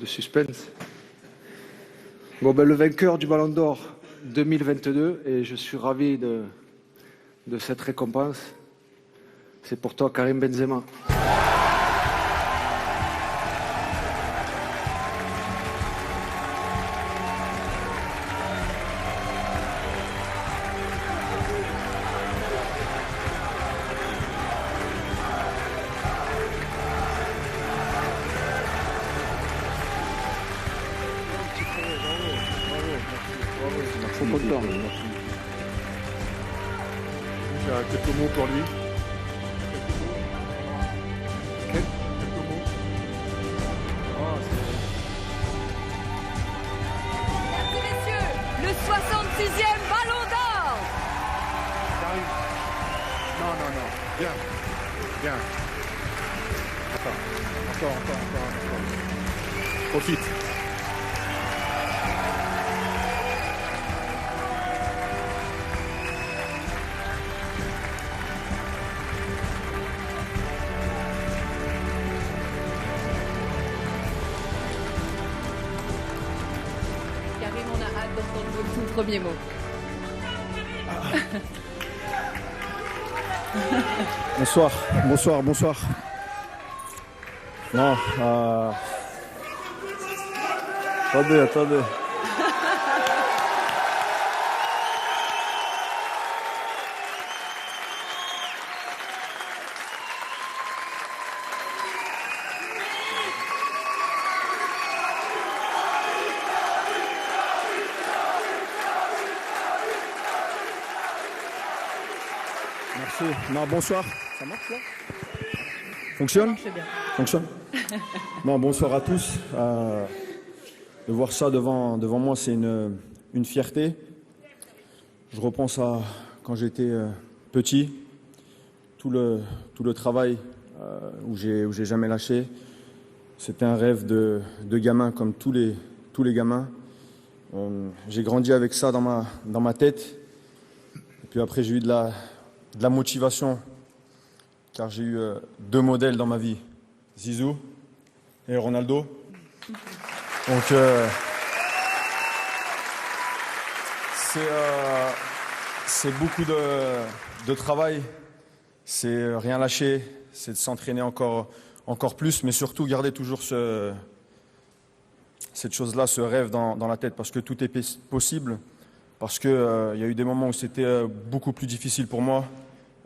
de suspense. Bon, ben, le vainqueur du Ballon d'Or 2022, et je suis ravi de cette récompense, c'est pour toi, Karim Benzema. Trop content. J'ai quelques mots pour lui. Quelques mots. Mesdames et messieurs, le 66e Ballon d'Or. J'arrive. Non. Viens. Encore. Profite. Karim, on a hâte d'entendre vos tout premiers mots. Bonsoir. Non, attendez. Merci. Non, bonsoir. Ça marche là? Fonctionne? Fonctionne. Non, bonsoir à tous. De voir ça devant moi, c'est une fierté. Je repense à quand j'étais petit, tout le travail où j'ai jamais lâché. C'était un rêve de gamin comme tous les gamins. J'ai grandi avec ça dans ma tête. Et puis après, j'ai eu de la motivation, car j'ai eu deux modèles dans ma vie, Zizou et Ronaldo. Donc, c'est beaucoup de travail, c'est rien lâcher, c'est de s'entraîner encore plus, mais surtout garder toujours cette chose-là, ce rêve dans la tête, parce que tout est possible, parce qu'il y a eu des moments où c'était beaucoup plus difficile pour moi.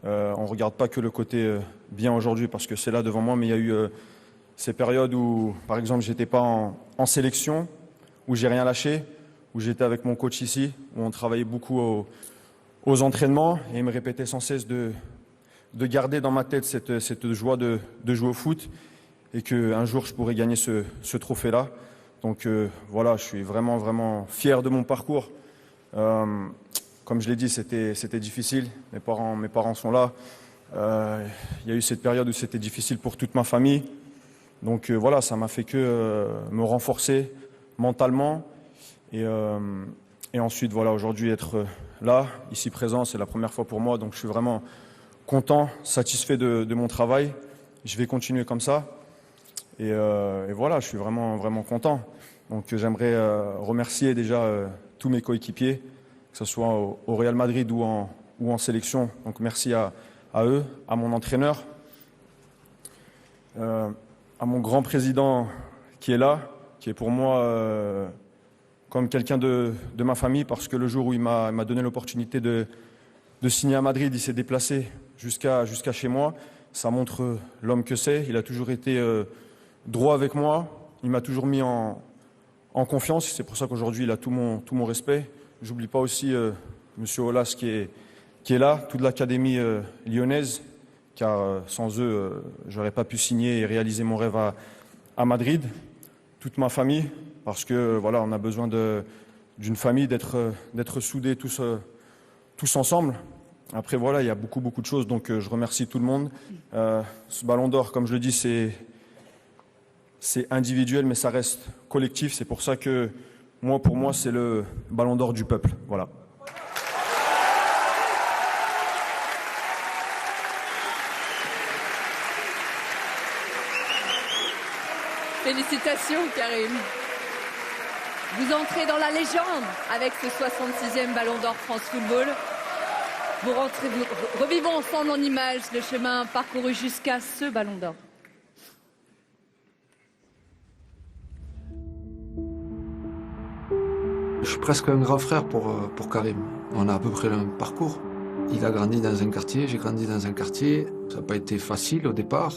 On ne regarde pas que le côté bien aujourd'hui, parce que c'est là devant moi, mais il y a eu ces périodes où, par exemple, je n'étais pas en sélection, où j'ai rien lâché, où j'étais avec mon coach ici, où on travaillait beaucoup aux entraînements, et il me répétait sans cesse de garder dans ma tête cette joie de jouer au foot, et qu'un jour je pourrais gagner ce trophée-là. Donc voilà, je suis vraiment fier de mon parcours. Comme je l'ai dit, c'était difficile. Mes parents sont là. Il y a eu cette période où c'était difficile pour toute ma famille. Donc voilà, ça m'a fait que me renforcer mentalement. Et ensuite, voilà, aujourd'hui, être là, ici présent, c'est la première fois pour moi. Donc je suis vraiment content, satisfait de mon travail. Je vais continuer comme ça. Et voilà, je suis vraiment content. Donc j'aimerais remercier déjà tous mes coéquipiers, que ce soit au Real Madrid ou en sélection. Donc merci à eux, à mon entraîneur, à mon grand président qui est là, qui est pour moi comme quelqu'un de ma famille, parce que le jour où il m'a donné l'opportunité de signer à Madrid, il s'est déplacé jusqu'à chez moi. Ça montre l'homme que c'est. Il a toujours été droit avec moi. Il m'a toujours mis en confiance. C'est pour ça qu'aujourd'hui, il a tout mon respect. J'oublie pas aussi Monsieur Aulas qui est là, toute l'académie lyonnaise, car sans eux, j'aurais pas pu signer et réaliser mon rêve à Madrid. Toute ma famille, parce que voilà, on a besoin d'une famille, d'être soudés tous ensemble. Après voilà, il y a beaucoup de choses, donc je remercie tout le monde. Ce Ballon d'Or, comme je le dis, c'est individuel, mais ça reste collectif. C'est pour ça que pour moi, c'est le Ballon d'Or du peuple. Voilà. Félicitations Karim. Vous entrez dans la légende avec ce 66e Ballon d'Or France Football. Vous revivons ensemble en images le chemin parcouru jusqu'à ce Ballon d'Or. Je suis presque un grand frère pour Karim. On a à peu près le même parcours. Il a grandi dans un quartier, j'ai grandi dans un quartier. Ça n'a pas été facile au départ.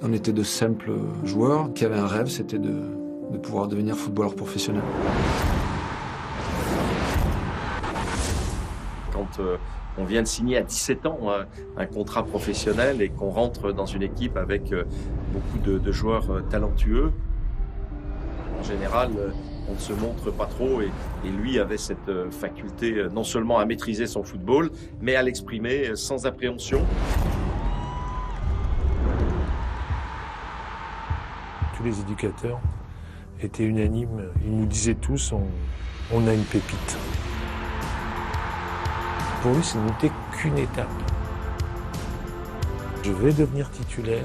On était de simples joueurs qui avaient un rêve, c'était de pouvoir devenir footballeur professionnel. Quand on vient de signer à 17 ans un contrat professionnel et qu'on rentre dans une équipe avec beaucoup de joueurs talentueux, en général, on ne se montre pas trop et lui avait cette faculté non seulement à maîtriser son football, mais à l'exprimer sans appréhension. Tous les éducateurs étaient unanimes, ils nous disaient tous on a une pépite. Pour lui, ce n'était qu'une étape. Je vais devenir titulaire,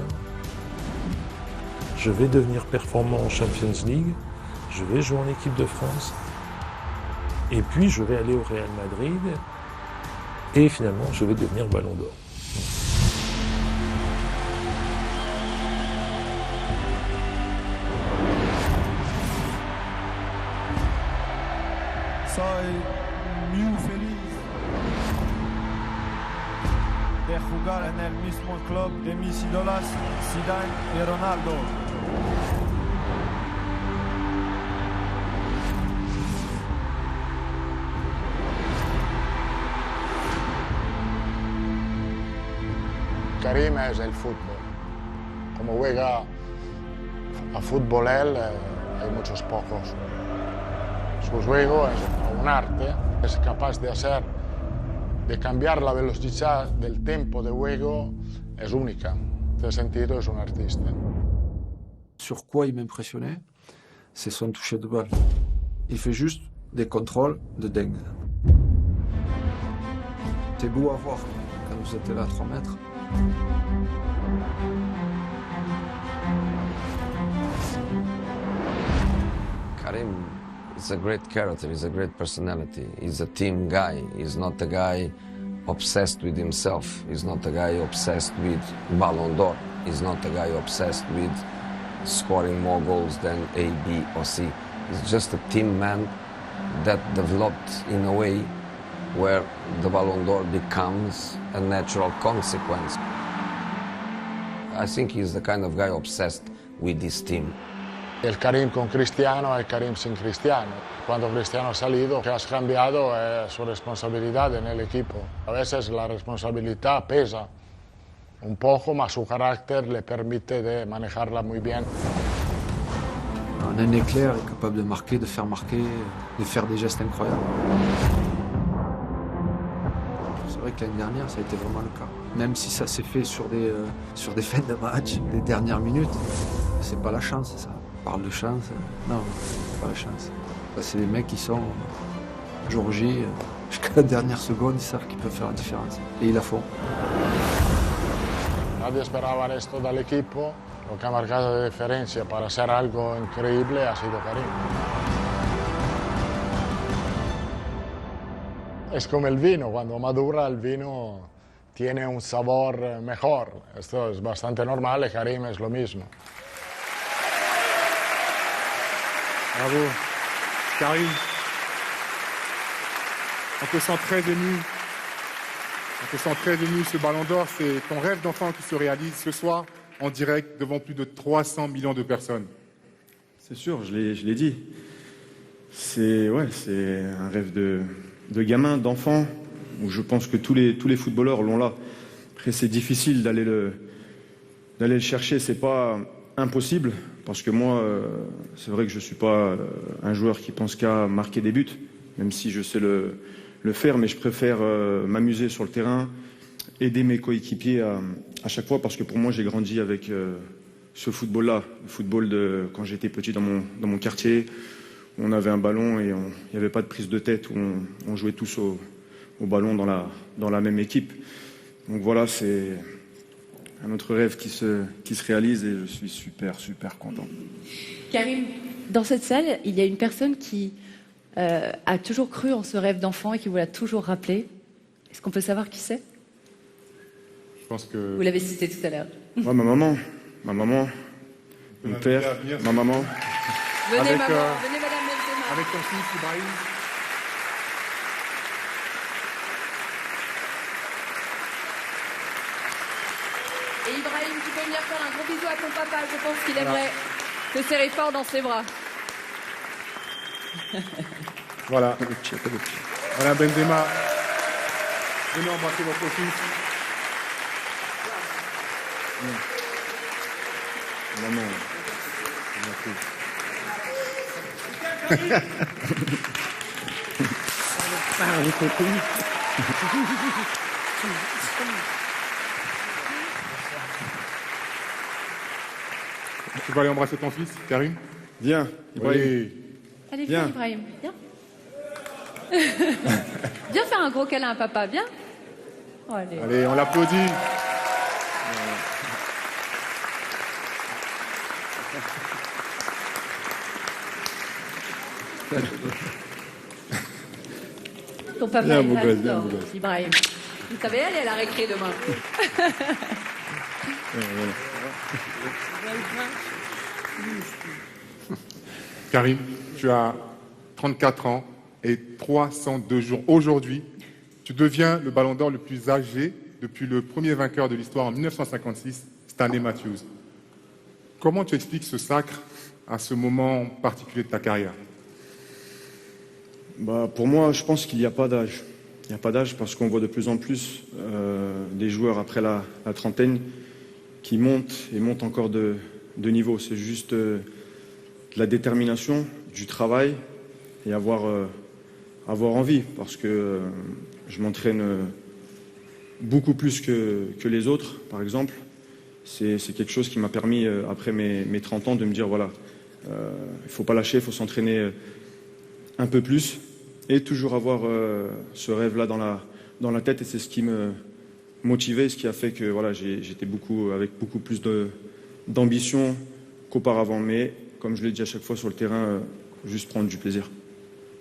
je vais devenir performant en Champions League, je vais jouer en équipe de France, et puis je vais aller au Real Madrid, et finalement je vais devenir Ballon d'Or. Soy muy feliz de jugar en el mismo club de mis ídolos, Zidane y Ronaldo. Karim es el fútbol. Como juega a fútbol él, hay muchos pocos. Su juego es un arte, es capaz de cambiar la velocidad del tiempo de juego, es única. En ese sentido, es un artista. Sur quoi il m'impressionnait, c'est son toucher de balle. Il fait juste des contrôles de dingue. C'est beau à voir quand vous êtes là à 3 mètres. Karim is a great character, he's a great personality. He's a team guy. He's not a guy obsessed with himself. He's not a guy obsessed with Ballon d'Or. He's not a guy obsessed with scoring more goals than A, B or C. He's just a team man that developed in a way where the Ballon d'Or becomes a natural consequence. I think he's the kind of guy obsessed with his team. El Karim con Cristiano es Karim sin Cristiano. Cuando Cristiano ha salido, que has cambiado es su responsabilidad en el equipo. A veces la responsabilidad pesa un poco, mas su carácter le permite de manejarla muy bien. En un éclair, il est capable de marquer, de faire des gestes incroyables. C'est vrai que l'année dernière, ça a été vraiment le cas. Même si ça s'est fait sur des fins de match, des dernières minutes, c'est pas la chance, ça. On parle de chance, non, c'est pas la chance. C'est des mecs qui sont jour J, jusqu'à la dernière seconde, ils savent qu'ils peuvent faire la différence. Et ils la font. Nadie esperaba esto del equipo. Lo que ha marcado la diferencia para hacer algo increíble ha sido Karim. Es como el vino, cuando madura el vino tiene un sabor mejor. Esto es bastante normal y Karim es lo mismo. Bravo. Karim, on te sent très ému. On te sent très ému. Ce Ballon d'Or, c'est ton rêve d'enfant qui se réalise ce soir en direct devant plus de 300 millions de personnes. C'est sûr, je l'ai dit. C'est un rêve de gamin, d'enfant, où je pense que tous les footballeurs l'ont là. Après, c'est difficile d'aller le chercher, c'est pas impossible, parce que moi, c'est vrai que je suis pas un joueur qui pense qu'à marquer des buts, même si je sais le faire, mais je préfère m'amuser sur le terrain, aider mes coéquipiers à chaque fois, parce que pour moi, j'ai grandi avec ce football-là, le football de quand j'étais petit dans mon quartier, où on avait un ballon et il n'y avait pas de prise de tête, où on jouait tous au ballon dans la même équipe. Donc voilà, rêve qui se réalise et je suis super content. Karim, dans cette salle, il y a une personne qui a toujours cru en ce rêve d'enfant et qui vous l'a toujours rappelé. Est-ce qu'on peut savoir qui c'est? Je pense que... Vous l'avez cité tout à l'heure. Ouais, ma maman, mon père, ma maman. Venez, Avec, maman, venez, madame Benzema. Avec ton fils, Ibrahim. Et Ibrahim, tu peux venir faire un gros bisou à ton papa. Je pense qu'il aimerait te serrer fort dans ses bras. Voilà. Madame Benzema, venez embrasser votre fils. Maman. Tu vas aller embrasser ton fils, Karim? Viens, Ibrahim. Oui. Allez, viens, Ibrahim, viens. Viens faire un gros câlin à papa, viens. Oh, allez. Allez, on l'applaudit. Ton papa Viens, est mon là, gosse, dehors, viens, mon gosse. Ibrahim. Vous savez, aller à la récré demain. Karim, tu as 34 ans et 302 jours. Aujourd'hui, tu deviens le ballon d'or le plus âgé depuis le premier vainqueur de l'histoire en 1956, Stanley Matthews. Comment tu expliques ce sacre à ce moment particulier de ta carrière? Pour moi, je pense qu'il n'y a pas d'âge. Il n'y a pas d'âge parce qu'on voit de plus en plus des joueurs après la trentaine qui montent et montent encore de niveau. C'est juste de la détermination, du travail et avoir envie parce que je m'entraîne beaucoup plus que les autres, par exemple. C'est quelque chose qui m'a permis, après mes 30 ans, de me dire, voilà, il ne faut pas lâcher, il faut s'entraîner un peu plus et toujours avoir ce rêve-là dans la tête. Et c'est ce qui me motivait, ce qui a fait que voilà, j'étais avec beaucoup plus d'ambition qu'auparavant. Mais comme je l'ai dit à chaque fois sur le terrain, juste prendre du plaisir.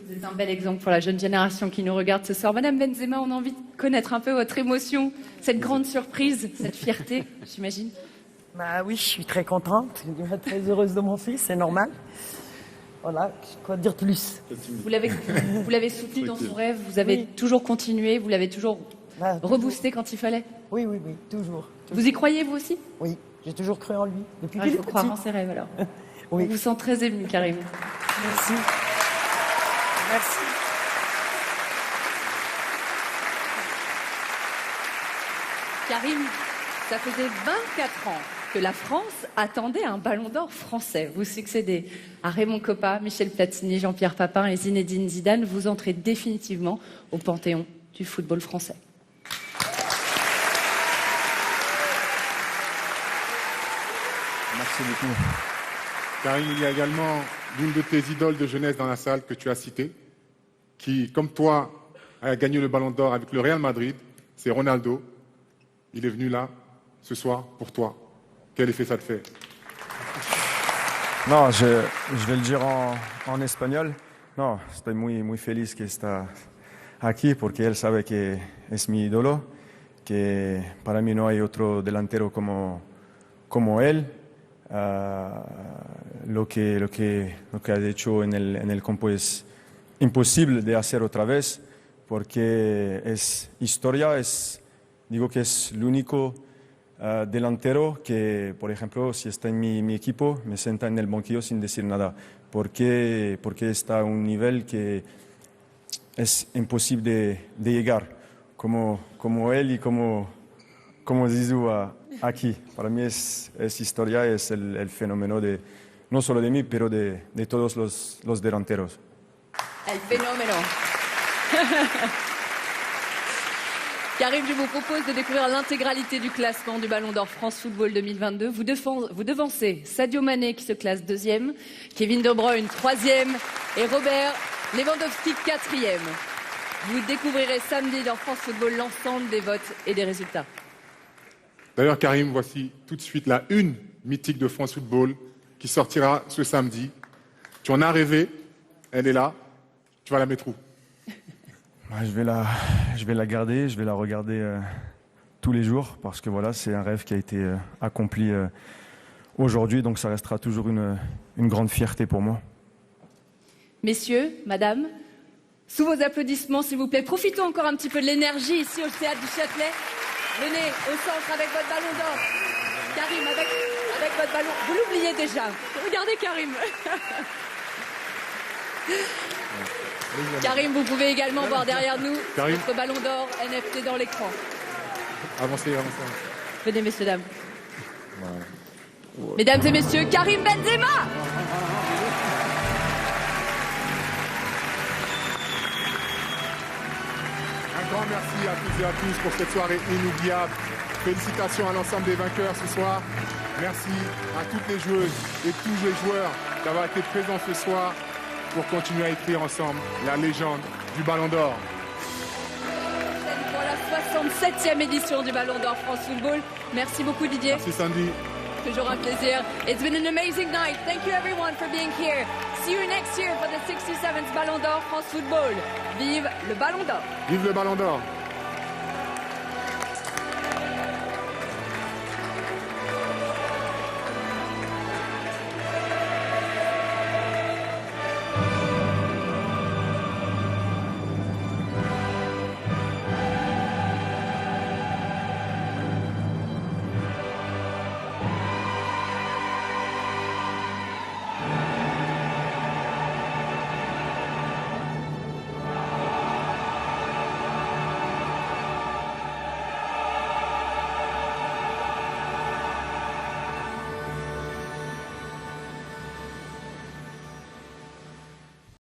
Vous êtes un bel exemple pour la jeune génération qui nous regarde ce soir. Madame Benzema, on a envie de connaître un peu votre émotion, cette grande surprise, cette fierté, j'imagine. Bah oui, je suis très contente, très heureuse de mon fils, c'est normal. Voilà, quoi dire plus? Vous l'avez soutenu dans son rêve, vous avez toujours continué, vous l'avez toujours reboosté quand il fallait? Oui, toujours. Vous y croyez, vous aussi? Oui, j'ai toujours cru en lui, depuis qu'il est petit. Il faut croire en ses rêves, alors. Oui. On vous sent très ému, Karim. Merci. Merci. Karim, ça faisait 24 ans que la France attendait un ballon d'or français. Vous succédez à Raymond Kopa, Michel Platini, Jean-Pierre Papin et Zinedine Zidane. Vous entrez définitivement au panthéon du football français. Merci beaucoup. Karim, il y a également l'une de tes idoles de jeunesse dans la salle que tu as citée, qui, comme toi, a gagné le ballon d'or avec le Real Madrid, c'est Ronaldo. Il est venu là, ce soir, pour toi. Quel effet ça te fait? No, je vais le dire en espagnol. No, estoy muy feliz que está aquí porque él sabe que es mi ídolo, que para mí no hay otro delantero como él. Lo que ha hecho en el campo es imposible de hacer otra vez porque es historia, digo que es el único delantero que, por ejemplo, si está en mi equipo, me sienta en el banquillo sin decir nada, porque está a un nivel que es imposible de llegar, como él y como Zizou aquí. Para mí es historia, es el fenómeno de, no solo de mí, pero de todos los delanteros. El fenómeno. Karim, je vous propose de découvrir l'intégralité du classement du Ballon d'Or France Football 2022. Vous devancez Sadio Mané qui se classe 2e, Kevin De Bruyne 3e et Robert Lewandowski 4e. Vous découvrirez samedi dans France Football l'ensemble des votes et des résultats. D'ailleurs, Karim, voici tout de suite la une mythique de France Football qui sortira ce samedi. Tu en as rêvé, elle est là. Tu vas la mettre où? Je vais la garder, je vais la regarder tous les jours parce que voilà, c'est un rêve qui a été accompli aujourd'hui, donc ça restera toujours une grande fierté pour moi. Messieurs, madame, sous vos applaudissements, s'il vous plaît, profitons encore un petit peu de l'énergie ici au Théâtre du Châtelet. Venez au centre avec votre ballon d'or. Karim, avec votre ballon. Vous l'oubliez déjà. Regardez Karim. Karim, vous pouvez également voir derrière nous votre ballon d'or NFT dans l'écran. Avancez. Venez, messieurs, dames. Mesdames et messieurs, Karim Benzema! Un grand merci à toutes et à tous pour cette soirée inoubliable. Félicitations à l'ensemble des vainqueurs ce soir. Merci à toutes les joueuses et tous les joueurs d'avoir été présents ce soir pour continuer à écrire ensemble la légende du Ballon d'Or. Pour la 67e édition du Ballon d'Or France Football. Merci beaucoup Didier. Merci Sandy. Toujours un plaisir. It's been an amazing night. Thank you everyone for being here. See you next year for the 67th Ballon d'Or France Football. Vive le Ballon d'Or. Vive le Ballon d'Or.